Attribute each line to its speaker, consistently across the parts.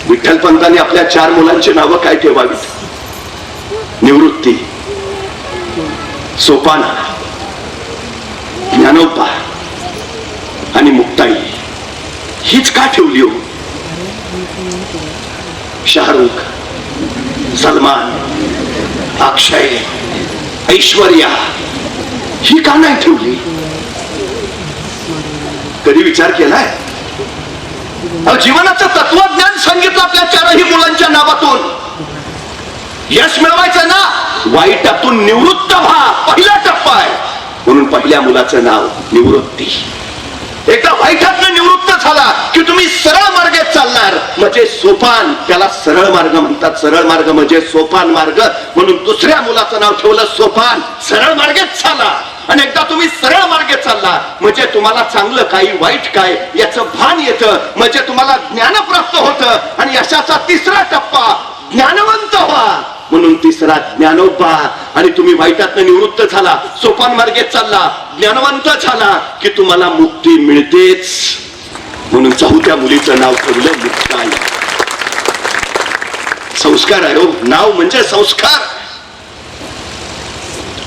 Speaker 1: विठ्ठलपंतांनी आपल्या 4 मुलांची नावं काय ठेवावीत? निवृत्ती, सोपान, ज्ञानोबा आणि मुक्ताई. हीच का ठेवली हो? शाहरुख, सलमान, अक्षय, ऐश्वर्या ही का नाही ठेवली? कधी विचार केलाय? जीवनाचं तत्वज्ञान सांगितलं आपल्या 4ही मुलांच्या नावातून. यश मिळवायचं ना, वाईटातून निवृत्त व्हा, पहिला टप्पा आहे. म्हणून पहिल्या मुलाचं नाव निवृत्ती. एकदा वाईटातून निवृत्त झाला की तुम्ही सरळ मार्गेत चालणार, म्हणजे सोपान. त्याला सरळ मार्ग म्हणतात. सरळ मार्ग म्हणजे सोपान मार्ग. म्हणून दुसऱ्या मुलाचं नाव ठेवलं सोपान. सरळ मार्गेत चाला. आणि एकदा तुम्ही सरळ मार्गे चालला म्हणजे तुम्हाला चांगलं काय वाईट काय याचं भान येतं, म्हणजे तुम्हाला ज्ञान प्राप्त होतं. आणि यशाचा तिसरा टप्पा ज्ञानवंत व्हा. म्हणून तिसरा ज्ञानोबा. आणि तुम्ही वाईटातनं निवृत्त झाला, सोपान मार्गेत चालला, ज्ञानवंत झाला की तुम्हाला मुक्ती मिळतेच. म्हणून 4थ्या मुलीचं नाव ठेवलं मुक्ताई. संस्कार आहे हो. नाव म्हणजे संस्कार.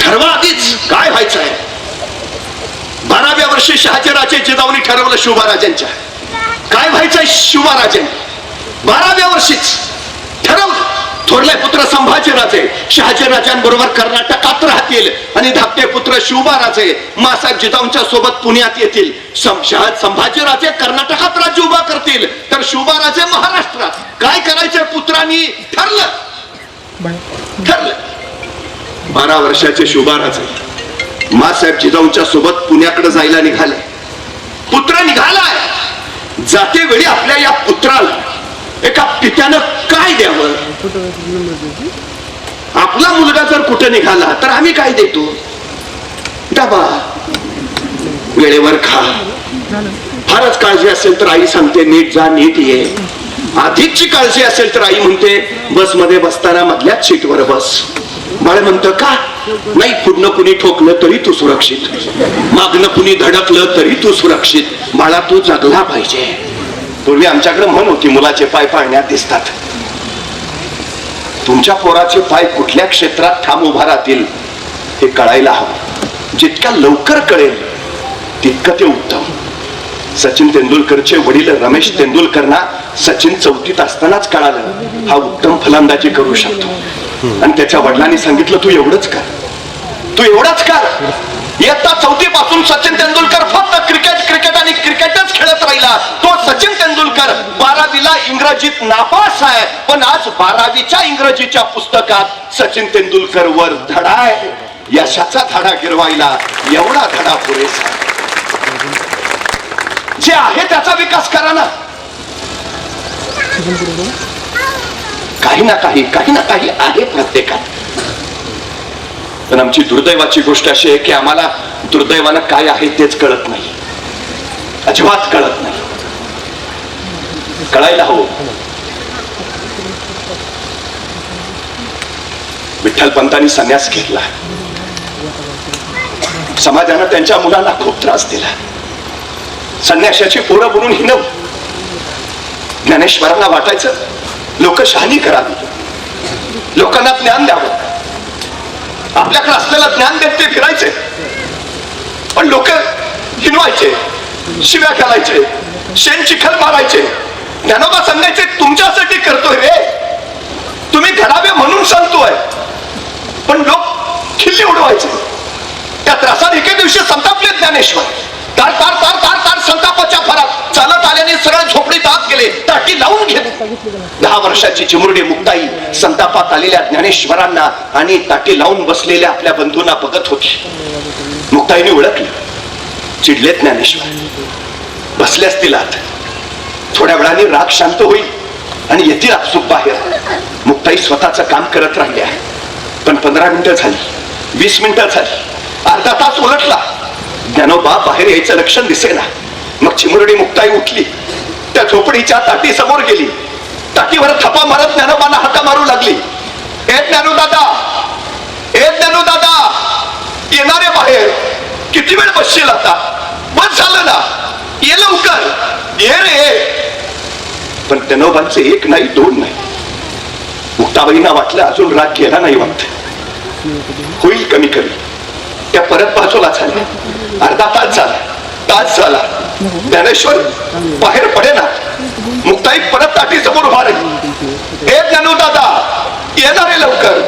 Speaker 1: ठरवा आधीच काय व्हायचं आहे. 12व्या वर्षी शहाजीराजे जिजाऊनी ठरवलं शिवबाराजांच्या काय व्हायचंय. शिवबाराजे 12व्या वर्षीच ठरवलं. थोरले पुत्र संभाजीराजे शहाजीराजांबरोबर कर्नाटकात राहतील आणि धाकटे पुत्र शिवबाराजे मासाहेब जिजाऊंच्या सोबत पुण्यात येतील. संभाजीराजे कर्नाटकात राज्य उभा करतील तर शिवबाराजे महाराष्ट्रात. काय करायचंय पुत्रांनी ठरलं. 12 वर्षाचे शिवबाराजे मासाहेब जिजाऊंच्या सोबत पुण्याकडे जायला निघाले. पुत्र निघालाय. जाते वेळी आपल्या या पुत्राला एका पित्यानं काय द्यावं. आपला मुलगा जर कुठे निघाला तर आम्ही काय देतो. डबा, वेळेवर खा. फारच काळजी असेल तर आई सांगते नीट जा, नीट ये. अधिकची काळजी असेल तर आई म्हणते बसमध्ये बसताना मधल्याच सीटवर बस. बाळ म्हणतं का नाही, पुढनं कुणी ठोकलं तरी तू सुरक्षित, मागणं कुणी धडकलं तरी तू सुरक्षित. बाळा तू जगला पाहिजे. पूर्वी आमच्याकडे म्हण होती मुलाचे पाय पाळण्यात दिसतात. तुमच्या पोराचे पाय कुठल्या क्षेत्रात ठाम उभा राहतील हे कळायला हवं. जितक्या लवकर कळेल तितकं ते उत्तम. सचिन तेंडुलकरचे वडील रमेश तेंडुलकरना सचिन 4थीत असतानाच कळालं हा उत्तम फलंदाजी करू शकतो. आणि त्याच्या वडिलांनी सांगितलं तू एवढंच कर, तू एवढंच कर. इयत्ता 4थी पासून सचिन तेंडुलकर फक्त क्रिकेट क्रिकेट आणि क्रिकेटच खेळत राहिला. तो सचिन तेंडुलकर 12वीला इंग्रजीत नापास आहे, पण आज 12वीच्या इंग्रजीच्या पुस्तकात सचिन तेंडुलकर वर धडा आहे. यशाचा धडा गिरवायला एवढा धडा पुरेसा. जे आहे त्याचा विकास करा ना. काही ना काही आहे प्रत्येकात. पण आमची दुर्दैवाची गोष्ट अशी आहे की आम्हाला दुर्दैवानं काय आहे तेच कळत नाही. अजिबात कळत नाही. कळायला हवं. विठ्ठलपंतांनी संन्यास घेतला. समाजानं त्यांच्या मुलांना खूप त्रास दिला. संन्यासाची पोरं म्हणून हिनव. ज्ञानेश्वरांना वाटायचं लोक शहाणी करावी, लोकांना ज्ञान द्यावं. आपल्याकडे असलेलं ज्ञान देत ते फिरायचे, पण लोक हिनवायचे, शिव्या घालायचे, शेण चिखल मारायचे. ज्ञानोबा सांगायचे तुमच्यासाठी करतोय रे, तुम्ही घडावे म्हणून सांगतोय. पण लोक खिल्ली उडवायचे. त्या त्रासात एके दिवशी संतापले ज्ञानेश्वर. तार तार तार तार तार संतापाच्या फरात चालत आल्याने सरळ झोपडीत आत गेले. टाकी लावून घेतली. 10 वर्षाची चिमुरडी मुक्ताई संतापात आलेल्या ज्ञानेश्वरांना आणि टाकी लावून बसलेल्या आपल्या बंधूंना बघत होती. मुक्ताईने ओळखली. चिडले ज्ञानेश्वर. बसले असतील आत. थोड्या वेळाने राग शांत होईल आणि येतील आपसूक बाहेर. मुक्ताई स्वतःचं काम करत राहिल्या. पण 15 मिनिटं झाली, 20 मिनिटं झाली, अर्धा तास उलटला. ज्ञानोबा बाहेर यायचं लक्षण दिसेना. मग चिमुरडी मुक्ताई उठली. त्या झोपडीच्या ताटी समोर गेली. ताटीवर थपा मारत ज्ञानोबांना हाका मारू लागली. ए ज्ञानू दादा, ए ज्ञानू दादा, येणारे बाहेर. किती वेळ बसशील आता, बस झालं ना, ये लवकर, ये रे. पण ज्ञानोबांचे एक नाही दोन नाही. मुक्ताबाईंना वाटलं अजून राग गेला नाही, वाटत होईल कमी कमी. त्या परत बाजूला झाल्या. अर्धा तास झाला, तास झाला, ज्ञानेश्वर बाहेर पडे ना. मुक्ताई परत ताटी समोर उभा राहिली. हे ज्ञानू दादा येणार आहे लवकर,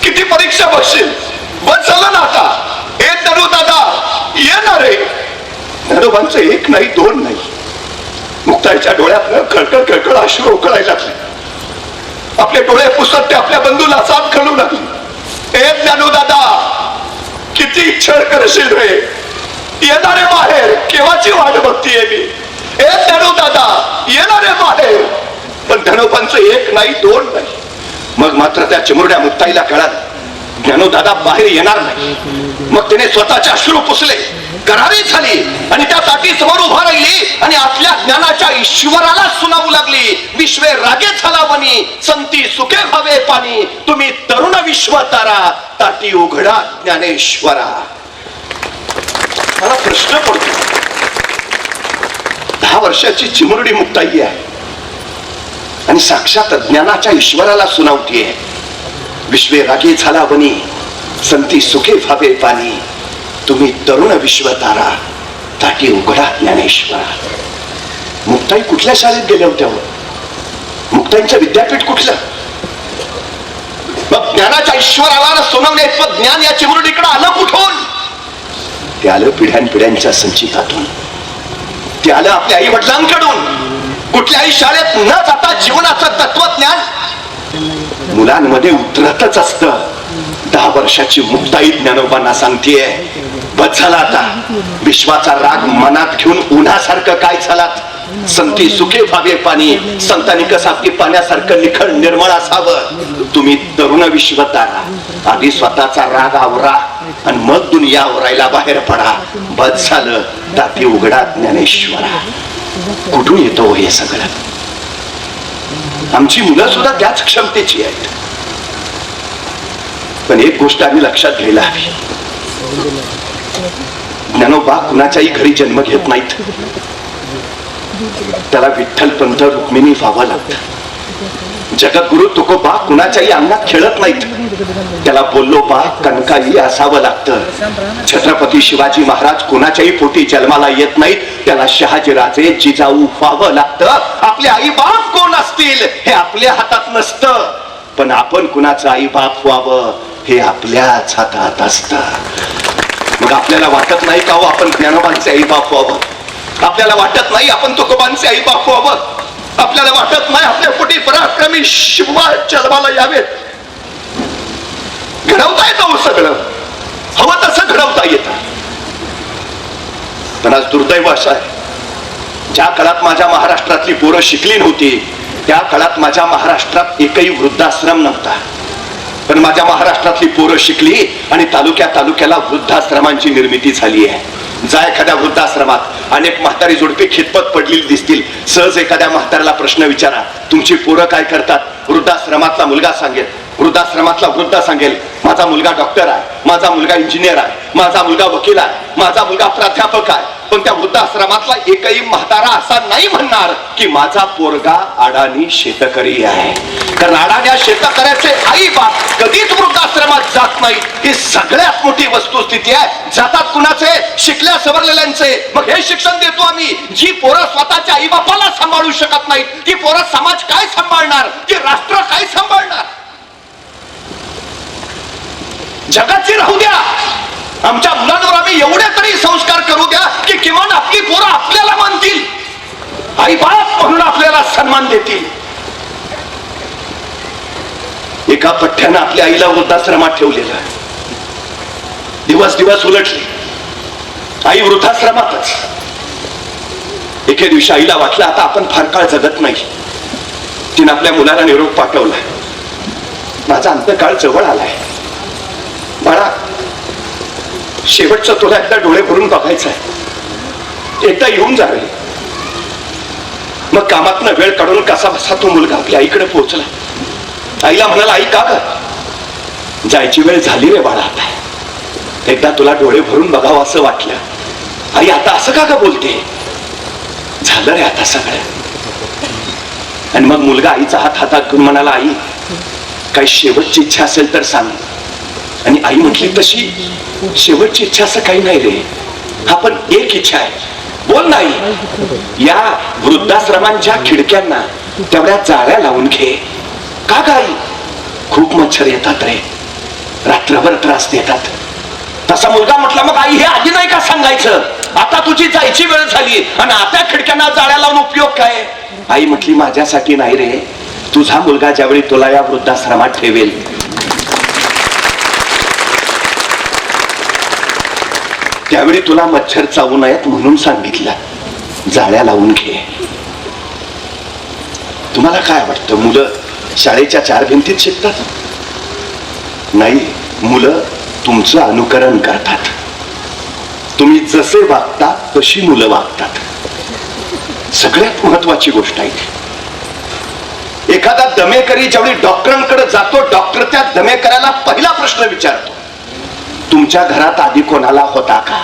Speaker 1: किती परीक्षा बसशील, बस झालं ना आता. हे ज्ञानू दादा येणार आहे. ज्ञानोबांचं एक नाही दोन नाही. मुक्ताईच्या डोळ्यातनं कळकळ कळकळ अश्रू उकळायला लागले. आपले डोळे पुसत ते आपल्या बंधूला साथ घालू लागले. हे ज्ञानू दादा किती छळ करशील रे, येणारे बाहेर, केव्हाची वाट बघतीये मी. हे ज्ञानू दादा येणारे बाहेर. पण ज्ञानोबांचं एक नाही दोन नाही. मग मात्र त्या चिमुरड्या मुक्ताईला कळालं ज्ञानू दादा बाहेर येणार नाही. मग तिने स्वतःचे अश्रू पुसले, करारी झाली आणि त्या ताटी समोर उभा राहिली आणि आपल्या ज्ञानाच्या ईश्वराला सुनावू लागली. विश्वे रागे झाला वनी, संती सुखे व्हावे पाणी, तुम्ही तरुण विश्व तारा, ताटी उघडा ज्ञानेश्वरा. मला प्रश्न पडतो, 10 वर्षाची चिमुरडी मुक्ताई आहे आणि साक्षात ज्ञानाच्या ईश्वराला सुनावतीये. विश्वे रागे झाला वनी, संती सुखे व्हावे पाणी, तुम्ही तरुण विश्व तारा, ताटी उघडा ज्ञानेश्वरा. मुक्ताई कुठल्या शाळेत गेल्या होत्या? मुक्ताईंचं विद्यापीठ कुठलं? मग ज्ञानाच्या ईश्वराला सोनवणे इतकं ज्ञान या चिमुरडीकडे आलं कुठून? ते आलं पिढ्यानपिढ्यांच्या संचितातून. ते आलं आपल्या आई वडिलांकडून. कुठल्याही शाळेत न जाता जीवनाचं तत्वज्ञान मुलांमध्ये उतरतच असतं. 10 वर्षाची मुक्ताई ज्ञानोबांना सांगतेय, बस झाला आता. विश्वाचा राग मनात घेऊन उन्हासारखं काय झालात. संती सुखे व्हावे पाणी, संतांनी कसं आपली पाण्यासारखं निखळ निर्मळ असावं. तुम्ही तरुण विश्व तारा, आधी स्वतःचा राग आवरा आणि मग दुनिया आवरायला बाहेर पडा. बस झालं, ताटी उघडा ज्ञानेश्वरा. कुठून येतो हे सगळं? आमची मुलं सुद्धा त्याच क्षमतेची आहेत. पण एक गोष्ट आम्ही लक्षात घ्यायला हवी, ज्ञानोबा कुणाच्याही घरी जन्म घेत नाहीत. त्याला विठ्ठल पंत रुक्मिणी व्हावं लागतं. जगद्गुरु तुकोबा कुणाच्याही अंगात खेळत नाहीत. त्याला बोल्लोबा कनकाई असावं लागतं. छत्रपती शिवाजी महाराज कुणाच्याही पोटी जन्माला येत नाहीत. त्याला शहाजीराजे जिजाऊ व्हावं लागतं. आपले आई बाप कोण असतील हे आपल्या हातात नसतं, पण आपण कुणाचं आई बाप व्हावं हे आपल्याच हातात असतं. मग आपल्याला वाटत नाही का हो आपण ज्ञानोबांचे आई बाप व्हावं? आपल्याला वाटत नाही आपण तुकोबांचे आई बाप व्हावं? आपल्याला वाटत नाही आपल्या पोटी पराक्रमी शिवा जन्माला यावेत? घडवता येतं सगळं, हवं तसं घडवता येतं. पण आज दुर्दैव असं आहे, ज्या काळात माझ्या महाराष्ट्रातली पोरं शिकली नव्हती त्या काळात माझ्या महाराष्ट्रात एकही वृद्धाश्रम नव्हता. पण माझ्या महाराष्ट्रातली पोरं शिकली आणि तालुक्याला वृद्धाश्रमांची निर्मिती झाली आहे. जा एखाद्या वृद्धाश्रमात अनेक म्हातारी जोडपी खितपत पडलेली दिसतील. सहज एखाद्या म्हाताऱ्याला प्रश्न विचारा, तुमची पोरं काय करतात? वृद्धाश्रमातला मुलगा सांगेल, वृद्धाश्रमातला वृद्ध सांगेल, माझा मुलगा डॉक्टर आहे, माझा मुलगा इंजिनियर आहे, माझा मुलगा वकील आहे, माझा मुलगा प्राध्यापक आहे. पण त्या वृद्धाश्रमातला एकही म्हातारा असा नाही म्हणणार की माझा पोरगा अडाणी शेतकरी आहे. कारण अडाण्या शेतकऱ्याचे आई बाप कधीच वृद्धाश्रमात जात नाहीत. ही सगळ्यात मोठी वस्तुस्थिती आहे. जातात कुणाचे? शिकल्या सवरलेल्यांचे. मग हे शिक्षण देतो आम्ही, जी पोरं स्वतःच्या आई बापाला सांभाळू शकत नाहीत, ती पोरं समाज काय सांभाळणार? ती राष्ट्र काय सांभाळणार? जगाची राहू द्या, आमच्या मुलांवर आम्ही एवढे तरी संस्कार करू द्या की किमान आपली पोरं आपल्याला मानतील, आई बाप म्हणून आपल्याला सन्मान देतील. एका पठ्ठ्यानं आपल्या आईला वृद्धाश्रमात ठेवलेलं. दिवस दिवस उलटले, आई वृद्धाश्रमातच. एके दिवशी आईला वाटलं आता आपण फार काळ जगत नाही. तिने आपल्या मुलाला निरोप पाठवला, माझा अंतकाळ जवळ आलाय बाळा, शेवटचं तुला एकदा डोळे भरून बघायचं आहे, एकदा येऊन जा रे. मग कामातनं वेळ काढून कसा बसा तो मुलगा आपल्या आईकडे पोहोचला. आईला म्हणाला, आई का ग? जायची वेळ झाली रे बाळा, आता एकदा तुला डोळे भरून बघावं असं वाटलं. आई आता असं का ग बोलते? झालं रे आता सगळं. आणि मग मुलगा आईचा हात हातात घेऊन म्हणाला, आई काही शेवटची इच्छा असेल तर सांग. आणि आई म्हटली, तशी शेवटची इच्छा असं काही नाही रे, हा पण एक इच्छा आहे, बोल. नाही, या वृद्धाश्रमांच्या खिडक्यांना तेवढ्या जाळ्या लावून घे. का गाई? खूप मच्छर येतात रे, रात्रभर त्रास देतात. तसा मुलगा म्हटला, मग आई हे आधी नाही का सांगायचं? आता तुझी जायची वेळ झाली आणि आता खिडक्यांना जाळ्या लावून उपयोग काय? आई म्हटली, माझ्यासाठी नाही रे, तुझा मुलगा ज्यावेळी तुला या वृद्धाश्रमात ठेवेल त्यावेळी तुला मच्छर चावू नयेत म्हणून सांगितलं, जाळ्या लावून घे. तुम्हाला काय वाटतं, मुलं शाळेच्या 4 भिंतीत शिकतात? नाही, मुलं तुमचं अनुकरण करतात. तुम्ही जसे वागता तशी मुलं वागतात. सगळ्यात महत्वाची गोष्ट आहे. एखादा दमेकरी ज्यावेळी डॉक्टरांकडे जातो, डॉक्टर त्या दमेकऱ्याला पहिला प्रश्न विचारतो, तुमच्या घरात आधी कोणाला होता का?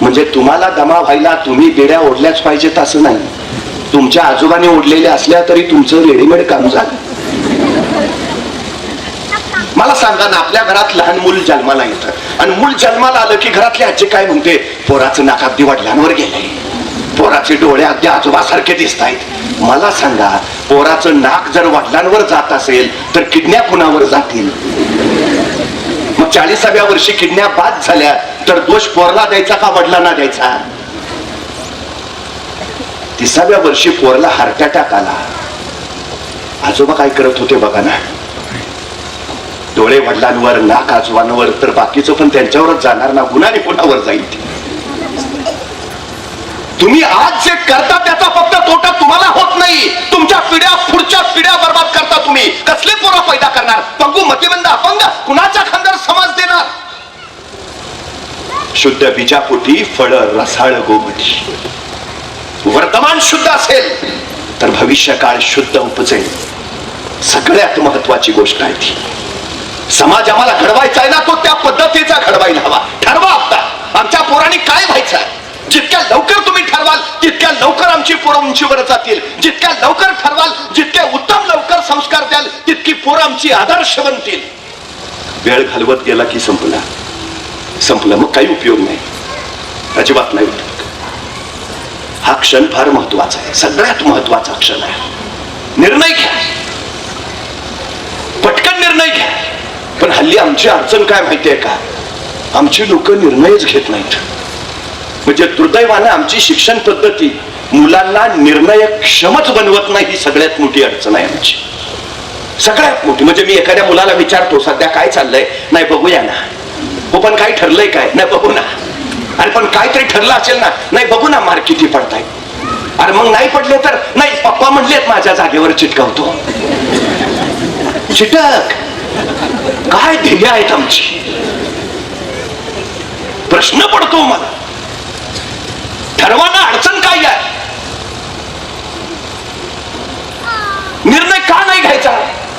Speaker 1: म्हणजे तुम्हाला दमा व्हायला तुम्ही बेड्या ओढल्याच पाहिजेत असं नाही. तुमच्या आजोबाने ओढलेल्या असल्या तरी तुमचं रेडीमेड काम झालं. मला सांगा ना, आपल्या घरात लहान मूल जन्माला येतं आणि मूल जन्माला आलं की घरातले आजी काय म्हणते, पोराचं नाक अगदी वडिलांवर गेलंय, पोराचे डोळे अगदी आजोबासारखे दिसत आहेत. मला सांगा, पोराचं नाक जर वडिलांवर जात असेल तर किडन्या कुणावर जातील? मग 40व्या वर्षी किडन्या बाद झाल्या तर दोष पोरला द्यायचा का वडिलांना द्यायचा? 30व्या वर्षी पोरला हार्ट अटॅक आला, आजोबा काय करत होते बघा ना. डोळे वडिलांवर, नाक आजोबांवर, तर बाकीचं पण त्यांच्यावरच जाणार ना, गुन्हाने कोणावर जाईल? तुम्ही आज जे करता त्याचा फक्त तोटा तुम्हाला होत नाही, तुमच्या पिढ्या, पुढच्या पिढ्या बर्बाद करता. तुम्ही कसले पोरं पैदा करणार? पंगू, मतिमंद, अपंग, कुणाच्या खांद्यावर समाज देणार? शुद्ध बीजापोटी फळ रसाळ गोमटी. वर्तमान शुद्ध असेल तर भविष्य काळ शुद्ध उपजेल. सगळ्यात महत्वाची गोष्ट आहे ती. समाज आम्हाला घडवायचा आहे ना, तो त्या पद्धतीचा घडवायला हवा. ठरवा आता आमच्या पोरांनी काय व्हायचं आहे. जितक्या लवकर तुम्ही ठरवाल तितक्या लवकर आमची पोरं उंचीवर जातील. जितक्या लवकर ठरवाल, जितके उत्तम लवकर संस्कार द्याल, तितकी पोरं आमची आदर्श बनतील. वेळ घालवत गेला की संपलं, मग काही उपयोग नाही, अजिबात नाही उपयोग. हा क्षण फार महत्वाचा आहे, सगळ्यात महत्वाचा क्षण आहे. निर्णय घ्या, पटकन निर्णय घ्या. पण हल्ली आमची अडचण काय माहितीये का, आमची लोक निर्णयच घेत नाहीत. म्हणजे दुर्दैवानं आमची शिक्षण पद्धती मुलांना निर्णयक्षमच बनवत नाही. ही सगळ्यात मोठी अडचण आहे आमची, सगळ्यात मोठी. म्हणजे मी एखाद्या मुलाला विचारतो, सध्या काय चाललंय? नाही, बघूया ना. हो, पण काय ठरलंय काय? नाही, बघू ना. अरे पण काहीतरी ठरलं असेल ना? नाही, बघू ना मार्क किती पडताय. अरे मग नाही पडले तर? नाही, पप्पा म्हणलेत माझ्या जागेवर चिटकावतो. चिटक, काय ध्येय आहेत आमची? प्रश्न पडतो मला. ठरवाना अडचण काय आहे? निर्णय का नाही घ्यायचा?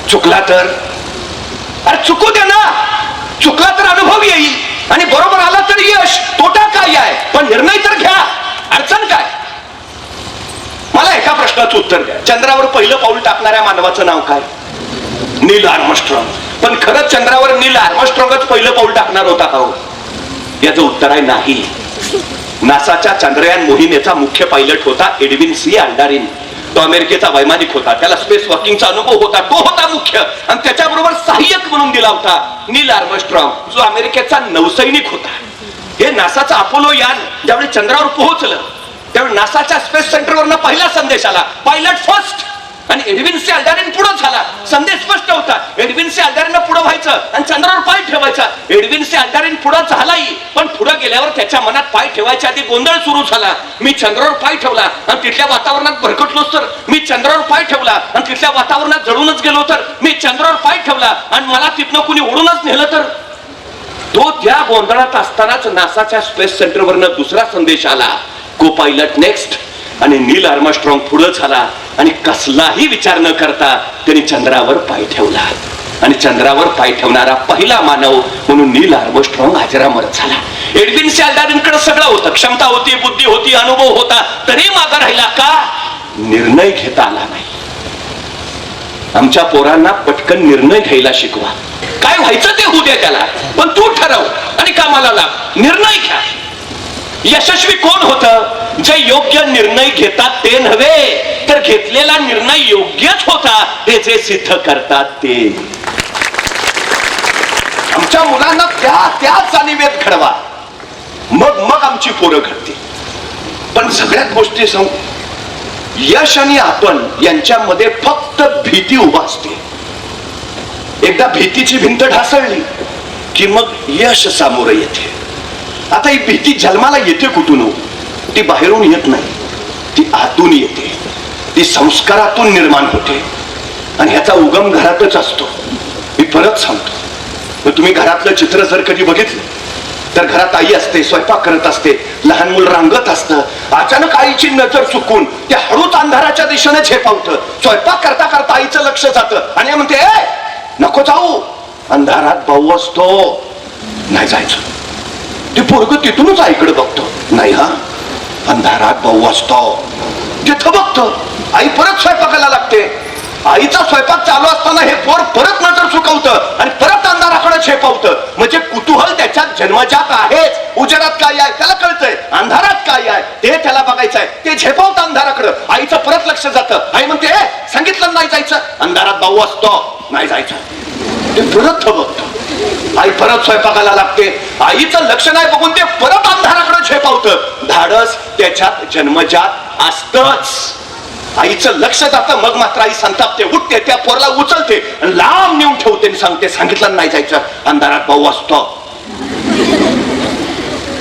Speaker 1: चुकला तर? अरे चुकू दे ना, चुकला तर अनुभव येईल आणि बरोबर आला तर यश. तोटा काय आहे? पण निर्णय तर घ्या. अडचण काय? मला एका प्रश्नाचं उत्तर द्या. चंद्रावर पहिलं पाऊल टाकणाऱ्या मानवाचं नाव काय? नील आर्मस्ट्रॉंग. पण खरंच चंद्रावर नील आर्मस्ट्रॉंगच पहिलं पाऊल टाकणार होता का हो? याचं उत्तर आहे नाही. नासाच्या चांद्रयान मोहिमेचा मुख्य पायलट होता एडविन सी अल्डारिन. तो अमेरिकेचा वैमानिक होता, त्याला स्पेस वॉकिंगचा अनुभव होता, तो होता मुख्य. आणि त्याच्याबरोबर सहाय्यक म्हणून दिला होता नील आर्मस्ट्रॉंग, जो अमेरिकेचा नौसैनिक होता. हे नासाचा अपोलो यान ज्यावेळी चंद्रावर पोहोचलं त्यावेळी नासाच्या स्पेस सेंटरवरनं पहिला संदेश आला, पायलट फर्स्ट. आणि एडविन सी अल्डारिन पुढे झाला. संदेश स्पष्ट होता, एडविन सी अल्डारिन पुढे व्हायचं आणि चंद्रावर पाय ठेवायचा. एडविन सी अल्डारिन पुढे झालाही, पण पुढे गेल्यावर त्याच्या मनात पाय ठेवायच्या आधी गोंधळ सुरू झाला. मी चंद्रावर पाय ठेवला आणि तिथल्या वातावरणात भरकटलोच तर? मी चंद्रावर पाय ठेवला आणि तिथल्या वातावरणात जळूनच गेलो तर? मी चंद्रावर पाय ठेवला आणि मला तिथनं कुणी ओढूनच नेलं तर? तो त्या गोंधळात असतानाच नासाच्या स्पेस सेंटरवरनं दुसरा संदेश आला, को पायलट नेक्स्ट. आणि नील आर्मस्ट्रॉंग पुढे झाला आणि कसलाही विचार न करता त्यांनी चंद्रावर पाय ठेवला. आणि चंद्रावर पाय ठेवणारा पहिला मानव म्हणून नील आर्मस्ट्रॉंग अजरामर झाला. एडविन सी अल्डारिनकडे सगळं होतं, क्षमता होती, बुद्धी होती, अनुभव होता, तरी मागे राहिला का? निर्णय घेता आला नाही. आमच्या पोरांना पटकन निर्णय घ्यायला शिकवा. काय व्हायचं ते होऊ द्या त्याला, पण तू ठरव आणि कामाला लाग. निर्णय घ्या. यशस्वी कोण होतं? जे योग्य निर्णय घेतात ते नव्हे, तर घेतलेला निर्णय योग्यच होता हे जे सिद्ध करतात ते. आमच्या मुलांना त्या जाणीवेत घडवा, मग आमची पोरं घडतील. पण सगळ्यात गोष्टी सांगू, यश आणि आपण यांच्यामध्ये फक्त भीती उभा असते. एकदा भीतीची भिंत ढासळली की मग यश सामोरं येते. आता ही भीती जन्माला येते कुठून? ती बाहेरून येत नाही, ती आतून येते. ती संस्कारातून निर्माण होते आणि ह्याचा उगम घरातच असतो. मी परत सांगतो, मग तुम्ही घरातलं चित्र जर कधी बघितलं तर घरात आई असते, स्वयंपाक करत असते, लहान मुलं रांगत असतं. अचानक आईची नजर चुकून ते हळूच अंधाराच्या दिशेने झेपावतं. स्वयंपाक करता करता आईचं लक्ष जातं आणि म्हणते, ए नको जाऊ, अंधारात भाऊ असतो, नाही जायचं. ते पोरगं तिथूनच आईकडे बघतो, नाही हा, अंधारात भाऊ असतो. तिथं बघतो, आई परत स्वयंपाकाला लागते. आईचा स्वयंपाक चालू असताना हे पोर परत नजर चुकवतं आणि परत अंधाराकडे झेपावतं. म्हणजे कुतूहल त्याच्यात जन्मजात आहेच. उजेडात काय आहे त्याला कळतंय, अंधारात काय आहे ते त्याला बघायचं आहे. ते झेपावतं अंधाराकडं. आईचं परत लक्ष जातं. आई म्हणते, सांगितलं नाही जायचं, अंधारात भाऊ असतो, नाही जायचं. ते परत बघतं. आई परत स्वयंपाकाला लागते. आईचं लक्ष नाही बघून ते परत अंधाराकडे झेपावतं. धाडस त्याच्यात जन्मजात असतच. आईचं लक्ष जातं. मग मात्र आई संतापते, उठते, त्या पोरला उचलते आणि लांब नेऊन ठेवते आणि सांगते, सांगितलं नाही जायचं, अंधारात भाऊ असतो.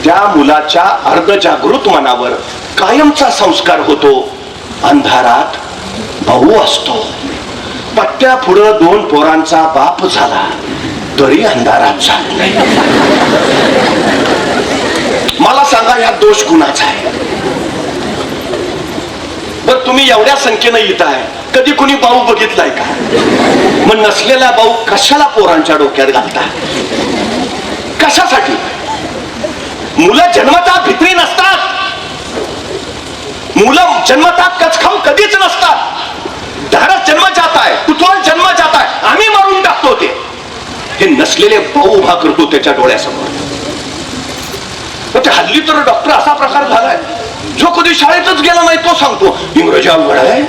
Speaker 1: त्या मुलाच्या अर्धजागृत मनावर कायमचा संस्कार होतो, अंधारात भाऊ असतो. पट्ट्या पुढं 2 पोरांचा बाप झाला तरी अंधारात जात नाही. मला सांगा, या दोष गुणाचा आहे. पण तुम्ही एवढ्या संख्येनं येत आहे, कधी कुणी भाऊ बघितलाय का? मग नसलेला भाऊ कशाला पोरांच्या डोक्यात घालता? कशासाठी? मुलं जन्मतात भित्री नसतात. मुलं जन्मतात कचखाऊ कधीच नसतात. धाडस जन्मजात आहे, कुतूहल जन्मजात आहे. आम्ही मारून टाकतो ते. हे नसलेले भाऊ उभा करतो त्याच्या डोळ्यासमोर. ते हल्ली तर डॉक्टर असा प्रकार झालाय, जो कधी शाळेतच गेला नाही तो सांगतो इंग्रजी अवघड आहे.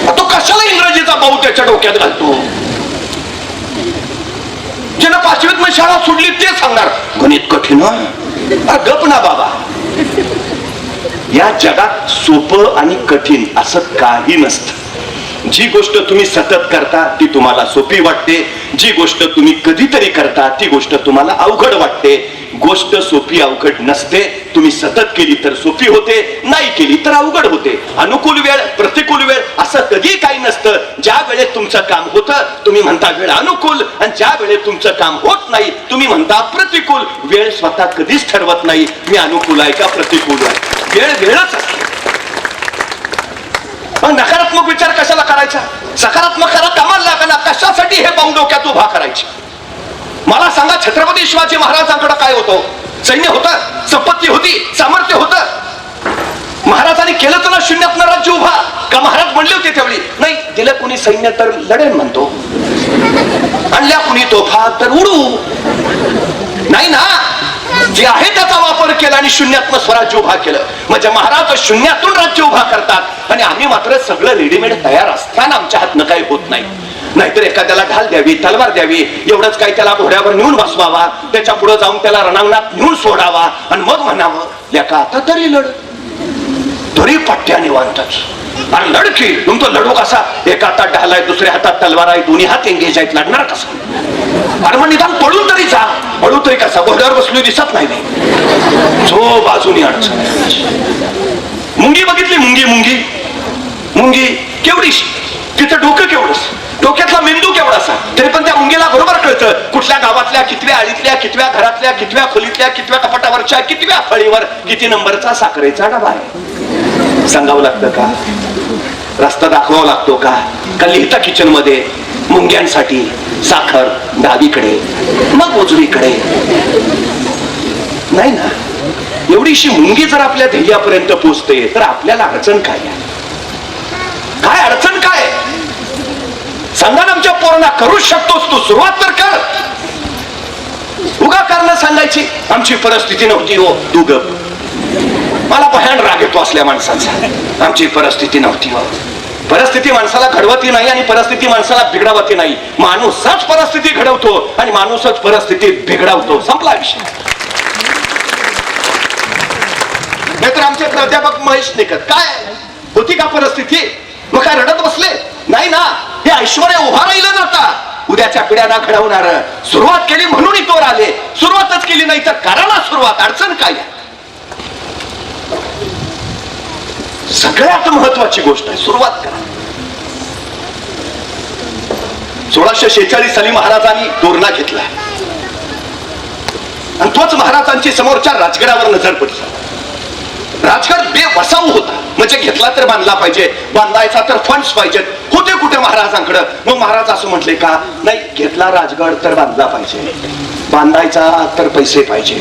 Speaker 1: तो कशाला इंग्रजीचा भाऊ त्याच्या डोक्यात घालतो? ज्यानं 5वीत शाळा सोडली ते सांगणार गणित कठीण. गप ना बाबा. या जगात सोपं आणि कठीण असं काही नसतं. जी गोष्ट तुम्ही सतत करता ती तुम्हाला सोपी वाटते. जी गोष्ट तुम्ही कधीतरी करता ती गोष्ट तुम्हाला अवघड वाटते. गोष्ट सोपी अवघड नसते. तुम्ही सतत केली तर सोपी होते, नाही केली तर अवघड होते. अनुकूल वेळ, प्रतिकूल वेळ असं कधी काही नसतं. ज्या वेळेत तुमचं काम होतं तुम्ही म्हणता वेळ अनुकूल, आणि ज्या वेळेत तुमचं काम होत नाही तुम्ही म्हणता प्रतिकूल. वेळ स्वतः कधीच ठरवत नाही मी अनुकूल आहे का प्रतिकूल आहे. वेळ वेळच असते. मग नकारात्मक विचार कशाला करायचा? सकारात्मक करा, कामाला लागा ना. कशासाठी हे पाऊल डोक्यात उभा करायचे? मला सांगा, छत्रपती शिवाजी महाराजांकडे काय होतं? सैन्य होतं, संपत्ती होती, सामर्थ्य होतं. महाराजांनी केलं तर ना शून्यातनं राज्य उभा. का महाराज म्हणले होते त्यावेळी? नाही. दिलं कुणी सैन्य तर लढेल म्हणतो, आणल्या कुणी तोफा तर उडू. नाही ना, जे आहे त्याचा वापर केला आणि शून्यातनं स्वराज्य उभा केलं. म्हणजे महाराज शून्यातून राज्य उभा करतात आणि आम्ही मात्र सगळं रेडीमेड तयार असताना आमच्या हातनं काही होत नाही. नाहीतर एखाद्याला ढाल द्यावी, तलवार द्यावी, एवढंच काही त्याला घोड्यावर नेऊन बसवावा, त्याच्या पुढे जाऊन त्याला रणांगणात नेऊन सोडावा आणि मग म्हणावं लेका आता तरी लढ. तरी पट्ट्या निवांतच. आणि लढकी तुमचं लढू कसा? एका हातात ढाल आहे, दुसऱ्या हातात तलवार आहे, दोन्ही हात एंगेज आहेत, लढणार कसं? अरे मग निदान पळून तरी जा. पळू तरी कसा? घोड्यावर बसली दिसत नाही. जो बाजूनी अडचण. मुंगी बघितली? मुंगी मुंगी केवढीशी, तिचं डोकं केवढंच, डोक्यातला मेंदू केवढासा. तरी पण त्या मुंगीला बरोबर कळतं कुठल्या गावातल्या, कितव्या आळीतल्या, कितव्या घरातल्या, कितव्या खोलीतल्या, कितव्या कपाटावरच्या, कितव्या फळीवर किती नंबरचा साखरेचा डबा आहे. सांगावं लागतं का? रस्ता दाखवावा लागतो का? लिहिता किचन मध्ये मुंग्यांसाठी साखर डावीकडे मग उजवीकडे? नाही ना. एवढीशी मुंगी जर आपल्या ध्येयापर्यंत पोचते तर आपल्याला अडचण काय आहे? काय अडचण काय आहे? सांगा ना आमच्या पोरांना, करूच शकतोस तू, सुरुवात तर कर. उगा कारण सांगायची आमची परिस्थिती नव्हती हो, तू गप. मला भयान राग येतो असल्या माणसाचा. आमची परिस्थिती नव्हती हो. परिस्थिती माणसाला घडवती नाही आणि परिस्थिती माणसाला बिघडवती नाही. माणूसच परिस्थिती घडवतो आणि माणूसच परिस्थिती बिघडवतो. संपला विषय. नाहीतर आमचे प्राध्यापक महेश निकत काय होती का परिस्थिती? मग काय रडत बसले? नाही ना. हे ऐश्वर्य उभा राहिलं ना आता उद्याच्या पिढ्यांना घडवणार. सुरुवात केली म्हणून इथवर आले. सुरुवातच केली नाही तर करा ना सुरुवात. अडचण काय? सगळ्यात महत्वाची गोष्ट आहे सुरुवात करा. 1646 साली महाराजांनी तोरणा घेतला आणि तोच महाराजांची समोरच्या राजगडावर नजर पडली. राजगड बेवसाऊ होता. म्हणजे घेतला तर बांधला पाहिजे, बांधायचा तर फंड्स पाहिजेत. होते कुठे महाराजांकडे? मग महाराज असं म्हटले का नाही, घेतला राजगड तर बांधला पाहिजे, बांधायचा तर पैसे पाहिजे.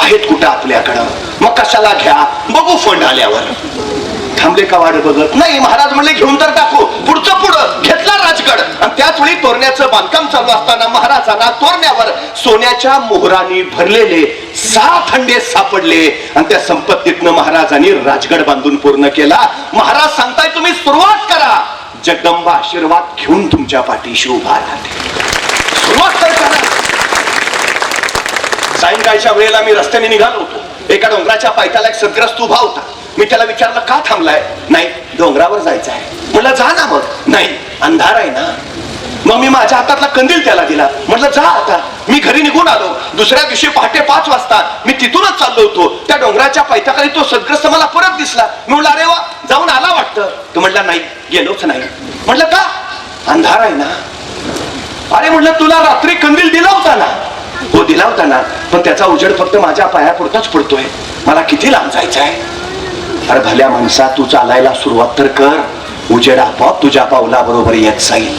Speaker 1: आहेत कुठं आपल्याकडं? मग कशाला घ्या, बघू फंड आल्यावर. थांबले का वाढ बघत? नाही, महाराज म्हणले घेऊन तर टाकू. पुढचं पुढं घेतला राजगड आणि त्याच वेळी तोरण्याचं बांधकाम चालू असताना महाराजांना तोरण्यावर सोन्याच्या मोहरांनी भरलेले 7 हंडे सापडले आणि त्या संपत्तीतनं महाराजांनी राजगड बांधून पूर्ण केला. महाराज सांगताय तुम्ही सुरुवात करा. जगदंबा आशीर्वाद घेऊन तुमच्या पाठीशी उभा राहते. सुरुवात तर करा. सायंकाळच्या वेळेला मी रस्त्याने निघालो होतो. एका डोंगराच्या पायथ्याला एक सद्ग्रस्त उभा होता. मी त्याला विचारलं का थांबलाय? नाही, डोंगरावर जायचं आहे. म्हटलं जा ना. मग नाही, अंधार आहे ना. मग मी माझ्या हातातला कंदील त्याला दिला. म्हटलं जा आता. मी घरी निघून आलो. दुसऱ्या दिवशी पहाटे 5 वाजता मी तिथूनच चाललो होतो. त्या डोंगराच्या पायथ्याखाली तो सद्ग्रस्त मला परत दिसला. मी म्हटलं अरे वा, जाऊन आला वाटतं. तो म्हटला नाही, गेलोच नाही. म्हटलं का? अंधार आहे ना. अरे म्हटलं तुला रात्री कंदील दिला होता ना. हो दिला होता ना, पण त्याचा उजेड फक्त माझ्या पायापुरताच पडतोय. मला किती लांब जायचं आहे? अरे भल्या माणसा, तू चालायला सुरुवात तर कर. उजेड आपोआप तुझ्या पावला बरोबर येत जाईल.